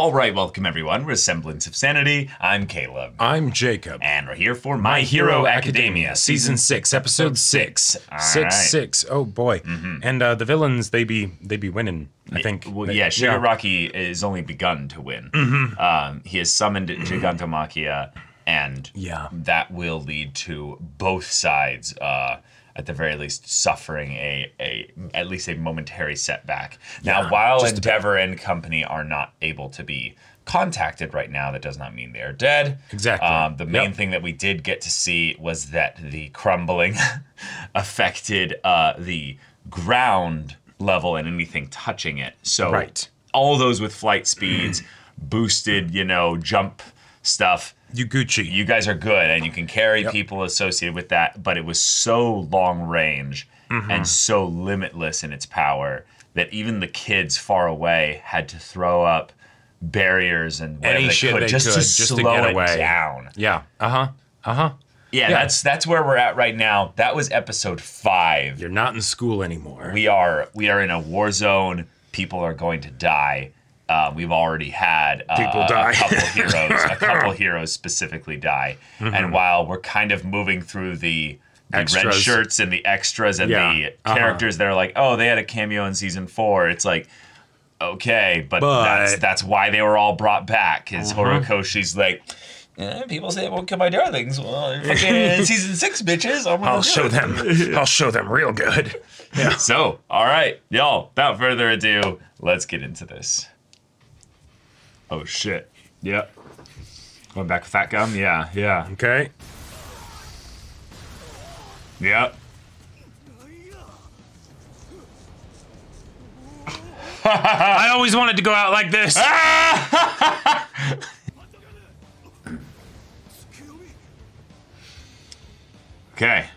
All right, welcome everyone. Resemblance of Sanity. I'm Caleb. I'm Jacob. And we're here for My Hero Academia, Season 6, Episode 6. All 6, right. 6. Oh boy. And the villains, they be winning, I think. Well, yeah, Shigaraki is only begun to win. He has summoned Gigantomachia, and that will lead to both sides, at the very least, suffering at least a momentary setback. Now, while Endeavor and company are not able to be contacted right now, that does not mean they are dead. Exactly. The main thing that we did get to see was that the crumbling affected the ground level and anything touching it. So all those with flight speeds, boosted, jump stuff. You guys are good, and you can carry people associated with that, but it was so long range and so limitless in its power that even the kids far away had to throw up barriers and whatever they could just to slow it down. Yeah. Yeah, that's where we're at right now. That was episode 5. You're not in school anymore. We are in a war zone. People are going to die. We've already had people die. a couple heroes specifically die. And while we're kind of moving through the red shirts and the extras and the characters that are like, oh, they had a cameo in season 4, it's like, okay, but that's why they were all brought back. Because Horikoshi's like, people say it won't kill my darlings. Well, fucking season 6, bitches. I'll show them. I'll show them real good. Yeah. So, all right, y'all. Without further ado, let's get into this. Oh shit. Yep. Going back with that gum? Yeah. Okay. Yep. I always wanted to go out like this. Okay.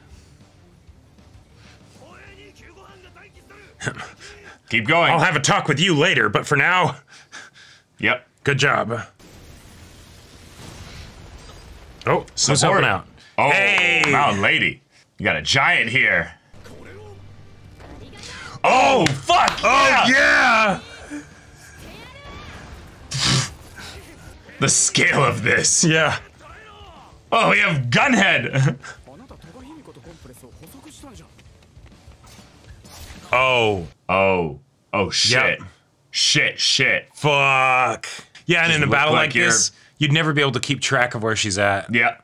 Keep going. I'll have a talk with you later, but for now... Yep. Good job. Oh, who's helping out? Oh, hey! Mountain Lady. You got a giant here. Oh, fuck! Yeah! The scale of this. Yeah. Oh, we have Gunhead. Oh, shit. Yep. Shit. Fuck. Yeah, and in a battle like you're... this, you'd never be able to keep track of where she's at. Yeah.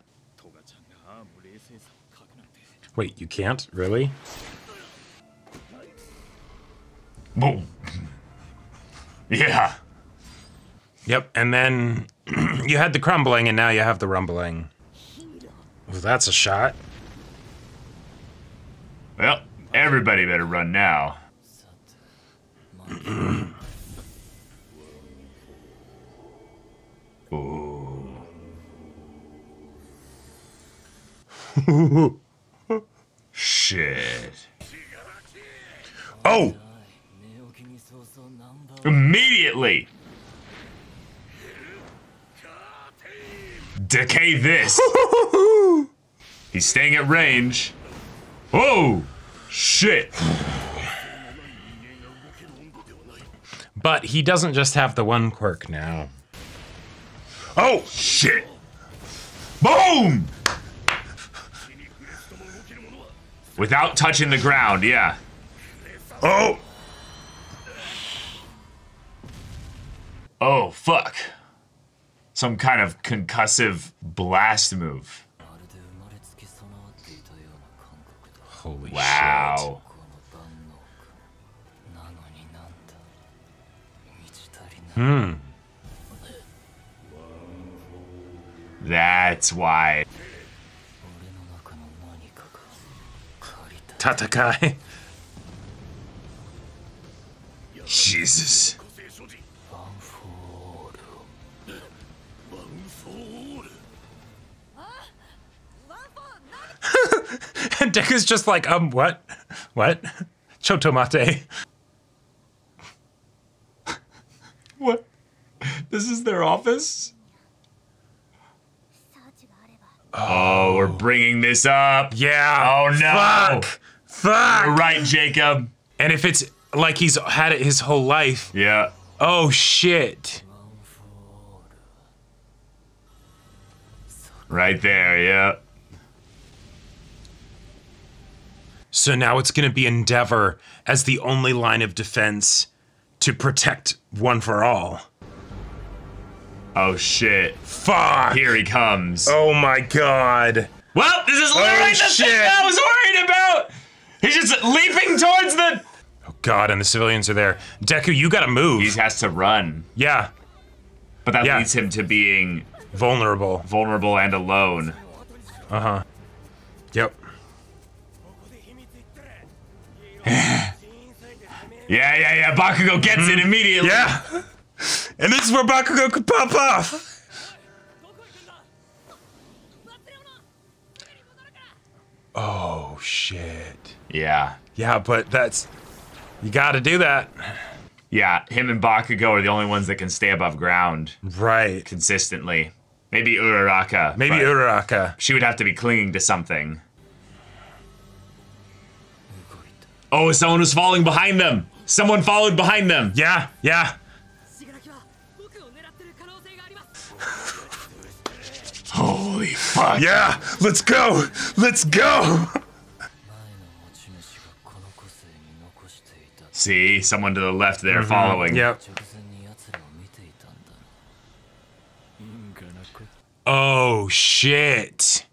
Wait, you can't? Really? Boom. Yeah. Yep, and then you had the crumbling, and now you have the rumbling. Well, that's a shot. Well, everybody better run now. Ooh. Shit. Oh! Immediately! Decay this! He's staying at range. Whoa! Shit! But he doesn't just have the one quirk now. Oh, shit! Boom! Without touching the ground, yeah. Oh! Oh, fuck. Some kind of concussive blast move. Holy wow. shit. That's why. Tatakai. Jesus. And Deku's just like, what? What? Chotomate. What? This is their office? Oh, we're bringing this up. Yeah. Oh, no. Fuck. You're right, Jacob. And if it's like he's had it his whole life. Yeah. Oh, shit. Right there, yeah. So now it's going to be Endeavor as the only line of defense to protect One for All. Oh shit. Fuck! Here he comes. Oh my god. Well, this is literally the thing I was worried about! He's just leaping towards the... Oh god, and the civilians are there. Deku, you gotta move. He has to run. Yeah. But that leads him to being... vulnerable and alone. Uh-huh. Yep. Yeah. Bakugo gets it immediately. Yeah. And this is where Bakugo could pop off. Oh, shit. Yeah. Yeah, but that's... you gotta do that. Yeah, him and Bakugo are the only ones that can stay above ground. Right. Consistently. Maybe Uraraka. Maybe Uraraka. She would have to be clinging to something. Oh, someone was falling behind them! Someone followed behind them! Yeah. Holy fuck. Yeah, let's go! Let's go! See, someone to the left there following. Yep. Oh, shit.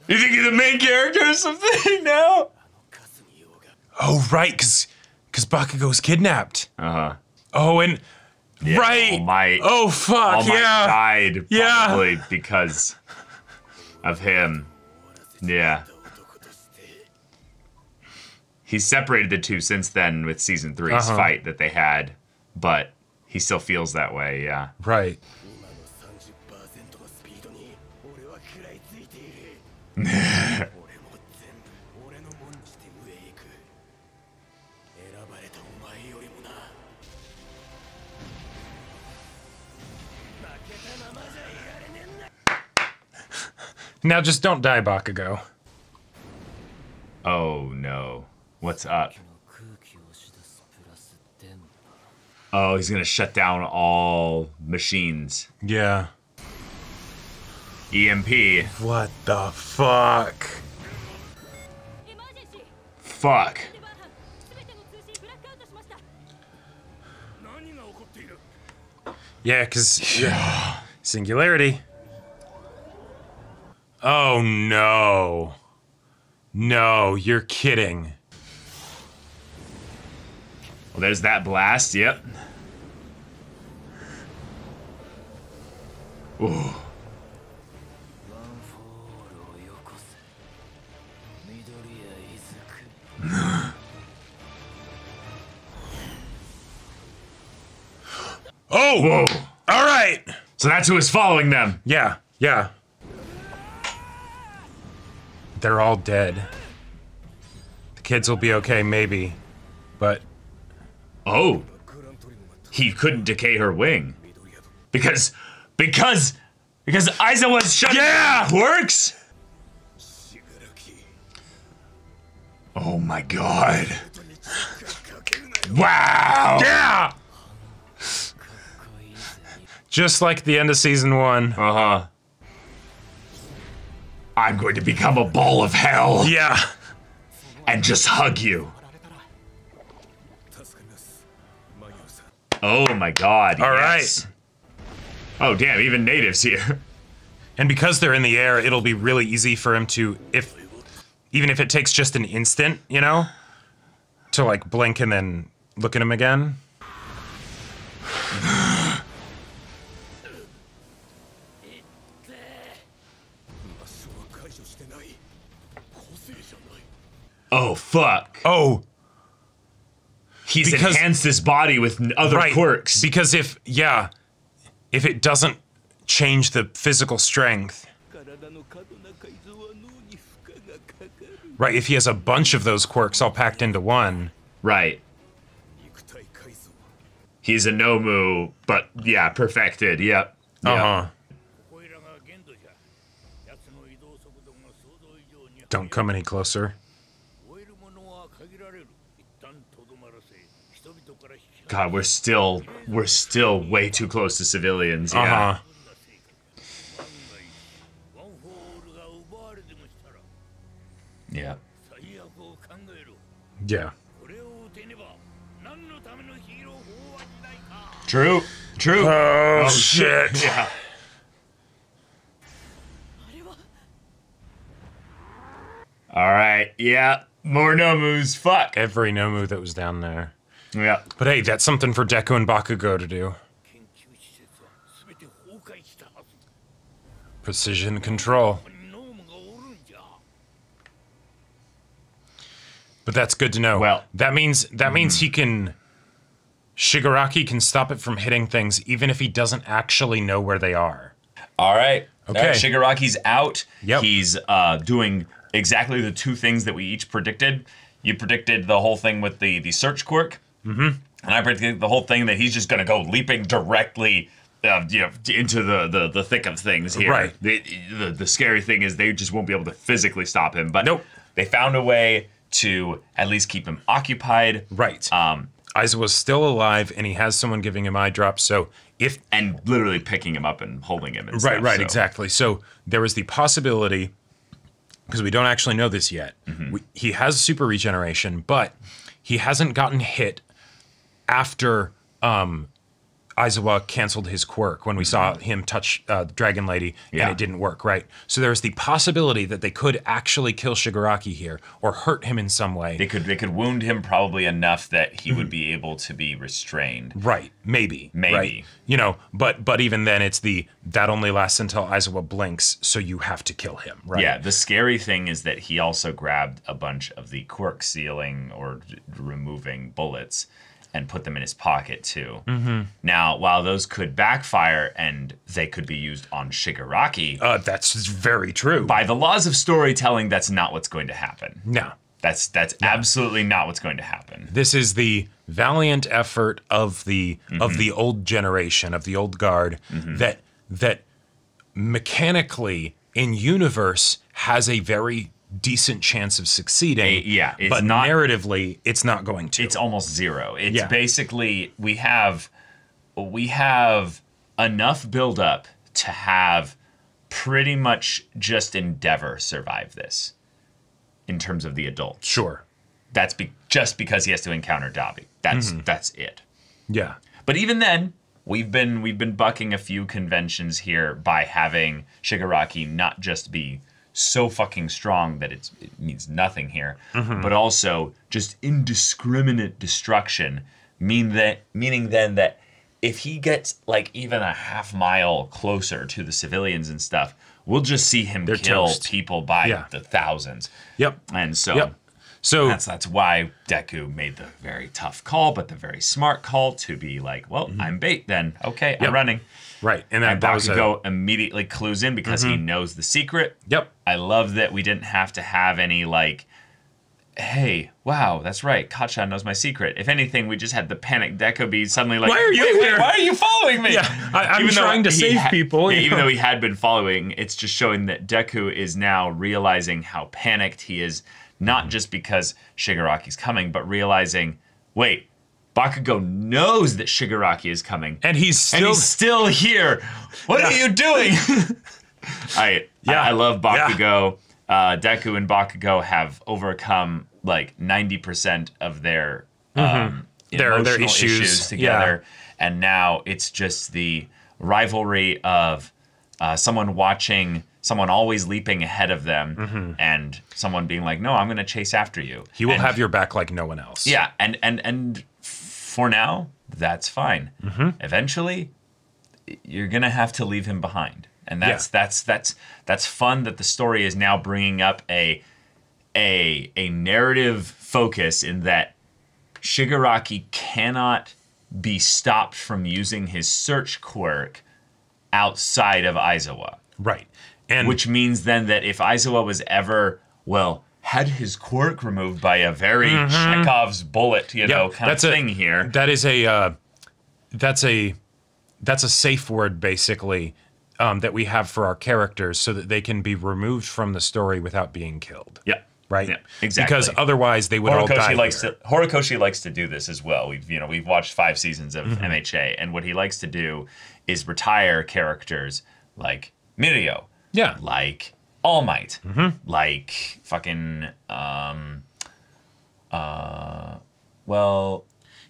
You think you're the main character or something now? Oh, right, because Bakugo's kidnapped. Uh-huh. Oh, and... Yeah, right! All Might, oh, fuck, All Might yeah! died, probably, because of him. Yeah. He's separated the two since then with Season 3's fight that they had, but he still feels that way, yeah. Right. Now just don't die, Bakugo. Oh no. What's up? Oh, he's gonna shut down all machines. Yeah. EMP. What the fuck? Fuck. Yeah, because... Singularity. Oh, no. No, you're kidding. Well, there's that blast, yep. Ooh. Oh! Whoa. All right! So that's who is following them. Yeah. They're all dead. The kids will be okay, maybe. But... oh. He couldn't decay her wing. Because Aizawa's shut down quirks? Oh my god. Wow! Yeah! Just like the end of season 1. Uh-huh. I'm going to become a ball of hell. Yeah. And just hug you. Oh my god, All yes. right. Oh damn, even natives here. And because they're in the air, it'll be really easy for him to, even if it takes just an instant, you know, to like blink and then look at him again. Oh fuck. Oh. He's enhanced his body with other quirks. Because if it doesn't change the physical strength. Right, if he has a bunch of those quirks all packed into one. Right. He's a Nomu, but yeah, perfected. Yep. Uh-huh. Don't come any closer. God, we're still way too close to civilians. Yeah. Uh-huh. Yeah. Yeah. True. True. Oh, shit. Yeah. All right. Yeah. More Nomus. Fuck. Every Nomu that was down there. Yeah. But hey, that's something for Deku and Bakugo to do. Precision control. But that's good to know. Well, that means he can Shigaraki can stop it from hitting things even if he doesn't actually know where they are. All right. Okay. All right, Shigaraki's out. Yep. He's doing exactly the two things that we each predicted. You predicted the whole thing with the search quirk. Mm-hmm. And I predicted the whole thing that he's just going to go leaping directly into the thick of things here. Right. The scary thing is they just won't be able to physically stop him. But Nope. They found a way to at least keep him occupied. Right. Aizawa's still alive, and he has someone giving him eye drops. So and literally picking him up and holding him and stuff. Right, so. exactly. So there is the possibility, because we don't actually know this yet, he has super regeneration, but he hasn't gotten hit after Aizawa canceled his quirk when we saw him touch the Dragon Lady and it didn't work, right? So there's the possibility that they could actually kill Shigaraki here or hurt him in some way. They could wound him probably enough that he would be able to be restrained. Right, maybe. Right? You know, but even then it's that only lasts until Aizawa blinks, so you have to kill him, right? Yeah, the scary thing is that he also grabbed a bunch of the quirk sealing or removing bullets and put them in his pocket too. Mm-hmm. Now, while those could backfire and they could be used on Shigaraki, that's very true. By the laws of storytelling, that's not what's going to happen. No. That's absolutely not what's going to happen. This is the valiant effort of the old generation, of the old guard, that mechanically in universe has a very decent chance of succeeding. But narratively, it's not going to. It's almost zero. It's basically we have enough buildup to have pretty much just Endeavor survive this in terms of the adults. Sure. That's just because he has to encounter Dabi. That's it. Yeah. But even then, we've been bucking a few conventions here by having Shigaraki not just be so fucking strong that it means nothing here, but also just indiscriminate destruction, meaning then that if he gets like even a half mile closer to the civilians and stuff, we'll just see him kill people by the thousands. Yep. And so that's why Deku made the very tough call, but the very smart call to be like, well, I'm bait then. Okay, I'm running. Right. And Bakugo immediately clues in because he knows the secret. Yep. I love that we didn't have to have any like, hey, wow, that's right, Kacchan knows my secret. If anything, we just had the panic Deku be suddenly like, why are you here? Why are you following me? Yeah, I'm trying to save people. Even though he had been following, it's just showing that Deku is now realizing how panicked he is, not just because Shigaraki's coming, but realizing, wait, Bakugo knows that Shigaraki is coming. And he's still here. What are you doing? I love Bakugo. Deku and Bakugo have overcome like 90% of their emotional issues together. Yeah. And now it's just the rivalry of someone watching, someone always leaping ahead of them, and someone being like, no, I'm going to chase after you. He will have your back like no one else. Yeah, and for now, that's fine. Eventually, you're going to have to leave him behind. And that's fun that the story is now bringing up a narrative focus in that Shigaraki cannot be stopped from using his search quirk outside of Aizawa. Right. And which means then that if Aizawa was ever, had his quirk removed by a very Chekhov's bullet, kind of thing here. That is that's a safe word basically that we have for our characters so that they can be removed from the story without being killed. Yeah. Right. Yeah, exactly. Because otherwise they would all die. Horikoshi likes to do this as well. We've watched 5 seasons of MHA, and what he likes to do is retire characters like Mirio. Yeah. Like All Might. Like fucking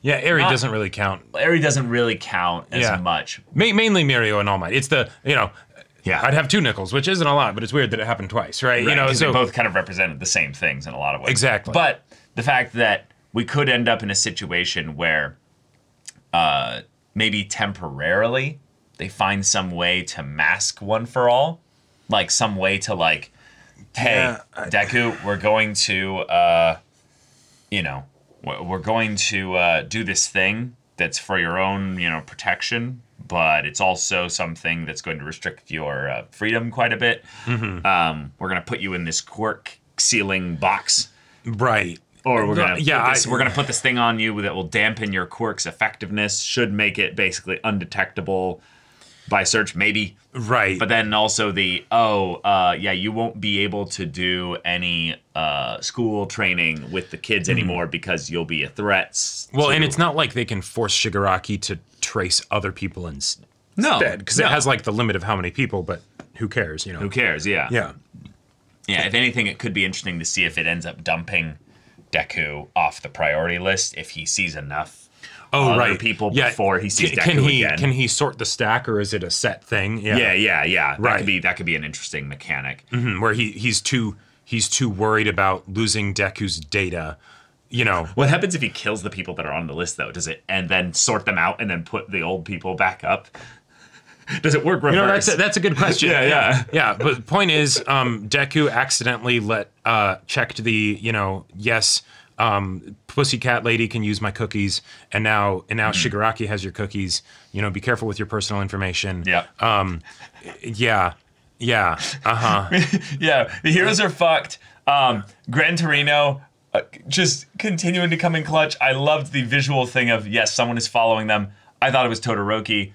yeah, Eri doesn't really count. Eri doesn't really count as much. Mainly Mirio and All Might. It's the, yeah. I'd have 2 nickels, which isn't a lot, but it's weird that it happened twice, right? So they both kind of represented the same things in a lot of ways. Exactly. But the fact that we could end up in a situation where maybe temporarily they find some way to mask One for All, like some way to like, hey, Deku, we're going to, we're going to do this thing that's for your own, protection, but it's also something that's going to restrict your freedom quite a bit. We're going to put you in this quirk sealing box. Right. Or we're going to we're going to put this thing on you that will dampen your quirk's effectiveness, should make it basically undetectable by search, maybe. Right. But then also you won't be able to do any school training with the kids anymore because you'll be a threat. Well, and it's not like they can force Shigaraki to trace other people instead. No. Because it has like the limit of how many people, but who cares, Who cares, yeah. Yeah. Yeah, if anything, it could be interesting to see if it ends up dumping Deku off the priority list if he sees enough other people before he sees Deku again. Can he sort the stack, or is it a set thing? Yeah. Right. That could be an interesting mechanic. Where he's too worried about losing Deku's data. What happens if he kills the people that are on the list, though? Does it and then sort them out and then put the old people back up? Does it work reverse? That's a good question. Yeah. But the point is, Deku accidentally checked the yes. Pussycat lady can use my cookies, and now Shigaraki has your cookies. Be careful with your personal information. Yeah. Yeah. Yeah. Yeah. The heroes are fucked. Gran Torino just continuing to come in clutch. I loved the visual thing of, yes, someone is following them. I thought it was Todoroki.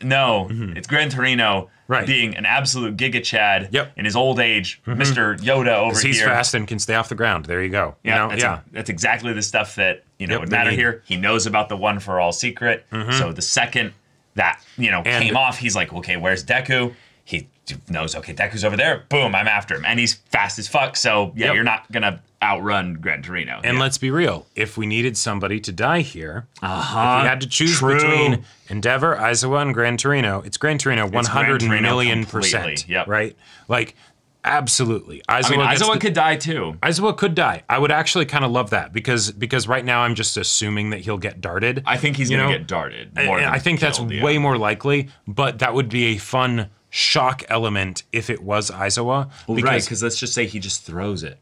No, it's Gran Torino being an absolute Giga Chad in his old age, Mr. Yoda over here. He's fast and can stay off the ground. There you go. That's exactly the stuff that would matter here. He knows about the One for All secret. So the second that came off, he's like, okay, where's Deku? He knows, okay, Deku's over there. Boom, I'm after him, and he's fast as fuck. So you're not gonna outrun Gran Torino. And let's be real. If we needed somebody to die here, if we had to choose between Endeavor, Aizawa, and Gran Torino, it's Gran Torino 100 million %. Yep. Right? Like, absolutely. Aizawa could die too. Aizawa could die. I would actually kind of love that because right now I'm just assuming that he'll get darted. I think he's going to get darted. I think that's way more likely, but that would be a fun shock element if it was Aizawa. Right, because let's just say he just throws it.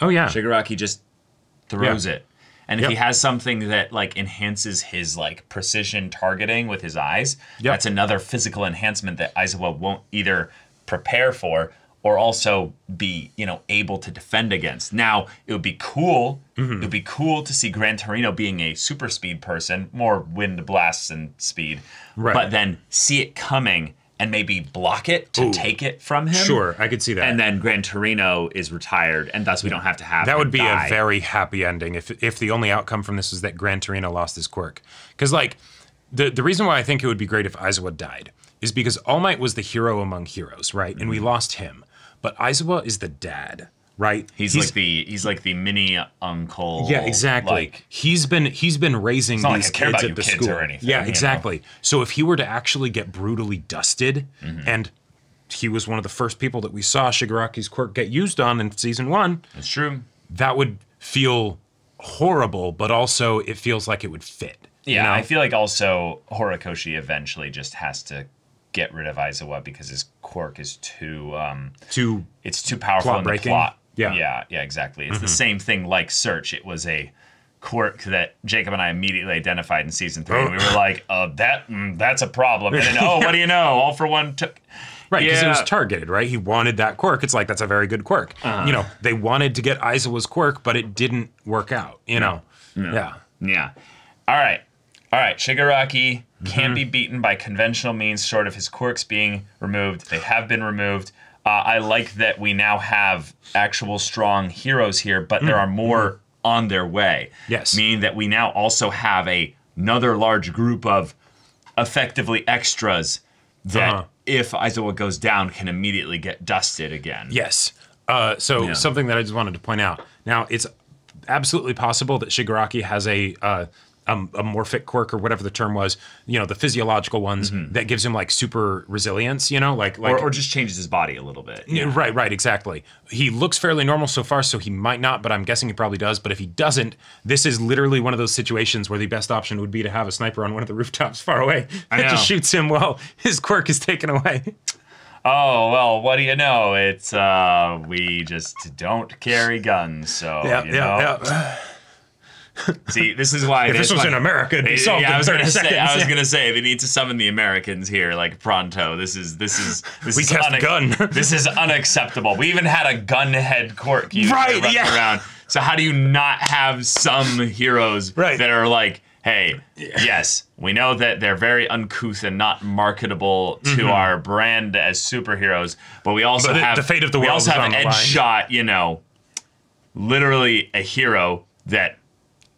Oh, yeah. Shigaraki just throws it. And if he has something that like enhances his like precision targeting with his eyes, that's another physical enhancement that Aizawa won't either prepare for or also be, able to defend against. Now, it would be cool. It would be cool to see Gran Torino being a super speed person, more wind blasts and speed, but then see it coming and maybe block it to take it from him. Sure, I could see that. And then Gran Torino is retired, and thus we don't have to have that. Would be die. A very happy ending if the only outcome from this was that Gran Torino lost his quirk. Because like the reason why I think it would be great if Aizawa died is because All Might was the hero among heroes, right? And we lost him, but Aizawa is the dad. Right, he's like the mini uncle. Yeah, exactly. Like, he's been raising these kids at the school. Or anything, yeah, exactly. So if he were to actually get brutally dusted, and he was one of the first people that we saw Shigaraki's quirk get used on in season 1. That's true. That would feel horrible, but also it feels like it would fit. Yeah, I feel like also Horikoshi eventually just has to get rid of Aizawa because his quirk is too powerful in the plot. Yeah, exactly. It's the same thing like Search. It was a quirk that Jacob and I immediately identified in season 3. And we were like, that's a problem. And then, what do you know? All for One took... Right, because it was targeted, right? He wanted that quirk. It's like, that's a very good quirk. They wanted to get Aizawa's quirk, but it didn't work out, Yeah. All right. All right, Shigaraki can't be beaten by conventional means short of his quirks being removed. They have been removed. I like that we now have actual strong heroes here, but there are more on their way. Yes. Meaning that we now also have another large group of effectively extras that, if Aizawa goes down, can immediately get dusted again. Yes. Something that I just wanted to point out. Now, it's absolutely possible that Shigaraki has a morphic quirk or whatever the term was, the physiological ones that gives him like super resilience, or just changes his body a little bit. Yeah. Right, exactly. He looks fairly normal so far, so he might not, but I'm guessing he probably does. But if he doesn't, this is literally one of those situations where the best option would be to have a sniper on one of the rooftops far away that just shoots him while his quirk is taken away. Oh, well, what do you know? It's, we just don't carry guns, so, Yeah. See, this is why... If this was in America, it'd be solved in 30 seconds. I was gonna say, they need to summon the Americans here, like, pronto. This is we cast a gun. This is unacceptable. We even had a gunhead quirk around. So how do you not have some heroes that are like, hey, yes, we know that they're very uncouth and not marketable to our brand as superheroes, but we also have the fate of the world. We also have Edgeshot, literally a hero that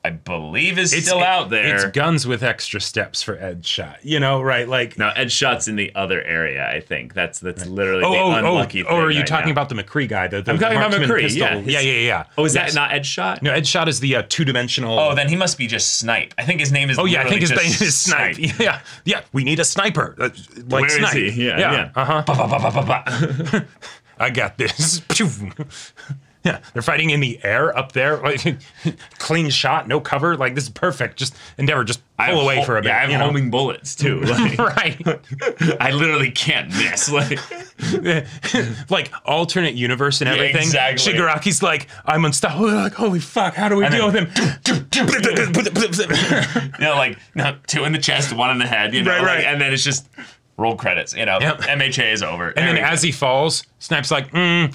I believe is still out there. It's guns with extra steps for Edgeshot, right? Like no, Edgeshot's in the other area. I think that's literally the unlucky thing. Or are you talking about the McCree guy? I'm talking about McCree. Pistol. Yeah. Oh, is that not Edgeshot? No, Edgeshot is the two-dimensional. Oh, then he must be just Snipe. I think his name is. Oh yeah, I think his name is Snipe. Yeah. We need a sniper. Where Snipe. Is he? Yeah. I got this. Yeah, they're fighting in the air up there. Like, clean shot, no cover. Like, this is perfect. Just Endeavor, just pull away for a bit. Yeah, I have homing bullets, too. Like, right. I literally can't miss. Like, alternate universe and everything. Yeah, exactly. Shigaraki's like, I'm unstoppable. Like, holy fuck, how do we deal with him? Two in the chest, one in the head. Right. And then it's just roll credits. MHA is over. And then as he falls, Snipe's like, I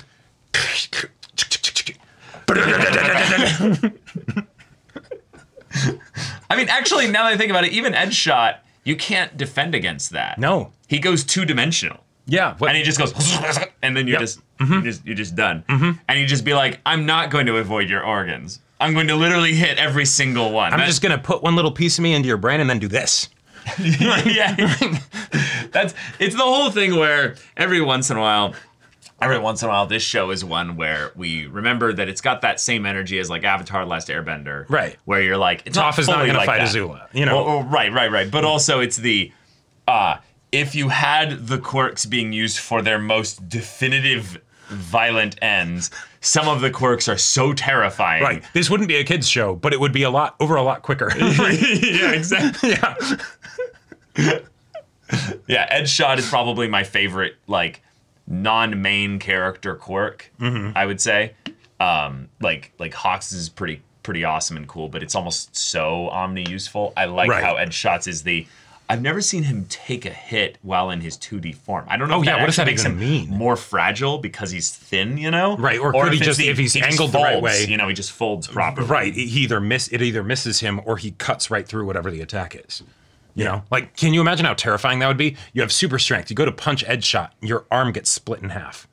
mean, actually, now that I think about it, even Edgeshot, you can't defend against that. No. He goes two-dimensional. Yeah. And he just goes, and then you're just done. And you just be like, I'm not going to avoid your organs. I'm going to literally hit every single one. I'm just going to put one little piece of me into your brain and then do this. Yeah. It's the whole thing where every once in a while, this show is one where we remember that it's got that same energy as like Avatar: Last Airbender, right? Where you're like, it's Toph is not going to fight that. Azula, Right. But also, it's the if you had the quirks being used for their most definitive violent ends, some of the quirks are so terrifying. Right. This wouldn't be a kids show, but it would be a lot quicker. Yeah, exactly. Yeah, Edgeshot is probably my favorite, like, non-main character quirk, I would say. Like Hawks is pretty awesome and cool, but it's almost so omni-useful. I like how Edgeshot's is I've never seen him take a hit while in his 2D form. I don't know if that actually makes him more fragile because he's thin, Right, or could if he's angled the right way, he just folds properly. Right, it either misses him or he cuts right through whatever the attack is. You know, like, can you imagine how terrifying that would be? You have super strength. You go to punch Edgeshot, your arm gets split in half.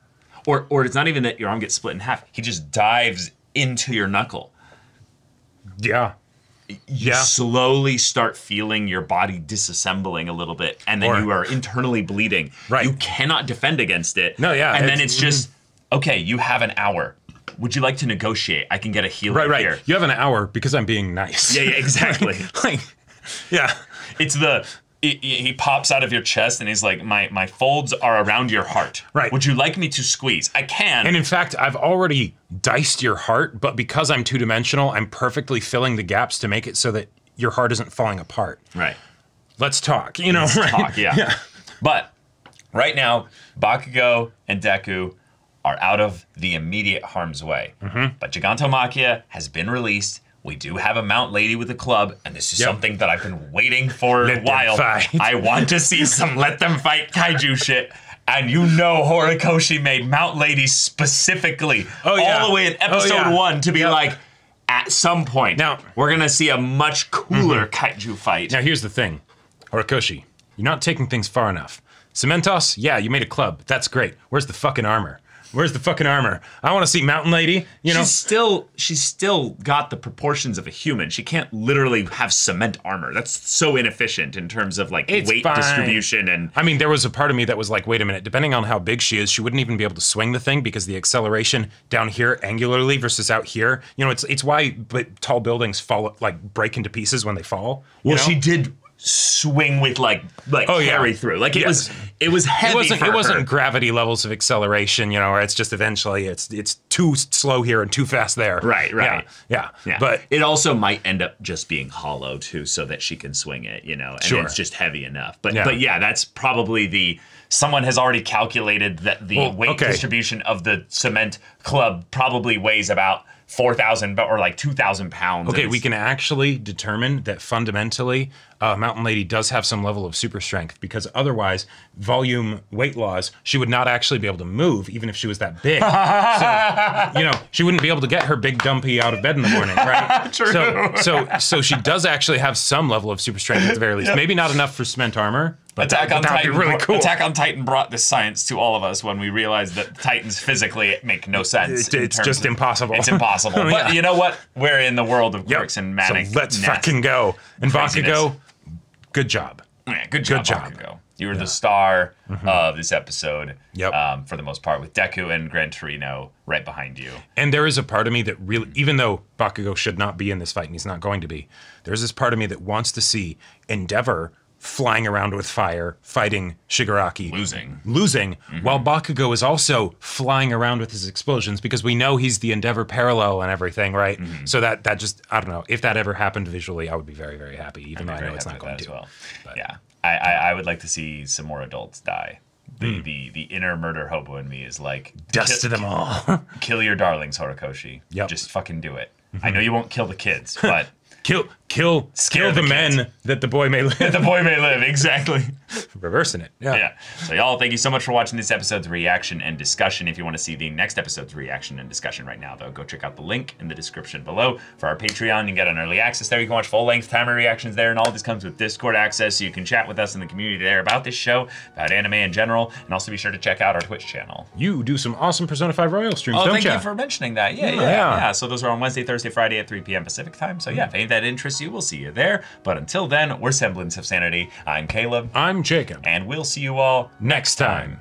Or it's not even that your arm gets split in half. He just dives into your knuckle. Yeah. You slowly start feeling your body disassembling a little bit, and then you are internally bleeding. Right. You cannot defend against it. No, yeah. And then it's just, okay, you have an hour. Would you like to negotiate? I can get a healer here. You have an hour because I'm being nice. Yeah, exactly. Yeah. It's he pops out of your chest and he's like, my folds are around your heart. Right. Would you like me to squeeze? I can. And in fact, I've already diced your heart, but because I'm two-dimensional, I'm perfectly filling the gaps to make it so that your heart isn't falling apart. Right. Let's talk, Let's talk, yeah. But right now, Bakugo and Deku are out of the immediate harm's way. But Gigantomachia has been released. We do have a Mount Lady with a club, and this is something that I've been waiting for a while. I want to see some let them fight kaiju shit. And Horikoshi made Mount Lady specifically all the way in episode 1 to be like, at some point, Now we're gonna see a much cooler kaiju fight. Now here's the thing, Horikoshi, you're not taking things far enough. Cementos, yeah, you made a club. That's great. Where's the fucking armor? Where's the fucking armor? I want to see Mountain Lady. You know, she's still got the proportions of a human. She can't literally have cement armor. That's so inefficient in terms of like weight distribution. And I mean, there was a part of me that was like, wait a minute. Depending on how big she is, she wouldn't even be able to swing the thing because the acceleration down here angularly versus out here. You know, it's why tall buildings fall like break into pieces when they fall. Well, she did swing with like carry through. Like it was heavy. It wasn't gravity levels of acceleration, you know, where it's just eventually it's too slow here and too fast there. Right. Yeah. But it also might end up just being hollow too, so that she can swing it, you know, and it's just heavy enough. But yeah, that's probably someone has already calculated that the weight distribution of the cement club probably weighs about 4,000 or like 2,000 pounds. Okay, we can actually determine that fundamentally Mountain Lady does have some level of super strength, because otherwise, volume weight laws, she would not actually be able to move even if she was that big. So, you know, she wouldn't be able to get her big dumpy out of bed in the morning, right? True. So she does actually have some level of super strength at the very least. Maybe not enough for cement armor. But Attack on Titan, really cool. Attack on Titan brought this science to all of us when we realized that Titans physically make no sense. It's just impossible. It's impossible. But you know what? We're in the world of quirks and manic. So let's fucking go. And Bakugo, good job. Yeah, good job, Bakugo. You were the star of this episode, for the most part, with Deku and Gran Torino right behind you. And there is a part of me that really, even though Bakugo should not be in this fight, and he's not going to be, there's this part of me that wants to see Endeavor flying around with fire, fighting Shigaraki. Losing, while Bakugo is also flying around with his explosions, because we know he's the Endeavor parallel and everything, right? So that just, I don't know, if that ever happened visually, I would be very, very happy, even though I know it's not going to. Well. Yeah, I would like to see some more adults die. The inner murder hobo in me is like, dust to them all. Kill your darlings, Horikoshi. Just fucking do it. I know you won't kill the kids, but Kill the men that the boy may live. The boy may live, exactly. Reversing it. Yeah. So y'all, thank you so much for watching this episode's reaction and discussion. If you want to see the next episode's reaction and discussion right now, though, go check out the link in the description below for our Patreon. You can get an early access there. You can watch full-length timer reactions there, and all this comes with Discord access, so you can chat with us in the community there about this show, about anime in general, and also be sure to check out our Twitch channel. You do some awesome Persona 5 Royal streams, don't you? Thank you for mentioning that. Yeah. So those are on Wednesday, Thursday, Friday at 3 p.m. Pacific time. So yeah, if any of that interests you, we'll see you there. But until then, we're Semblance of Sanity. I'm Caleb. I'm Jacob. And we'll see you all next time.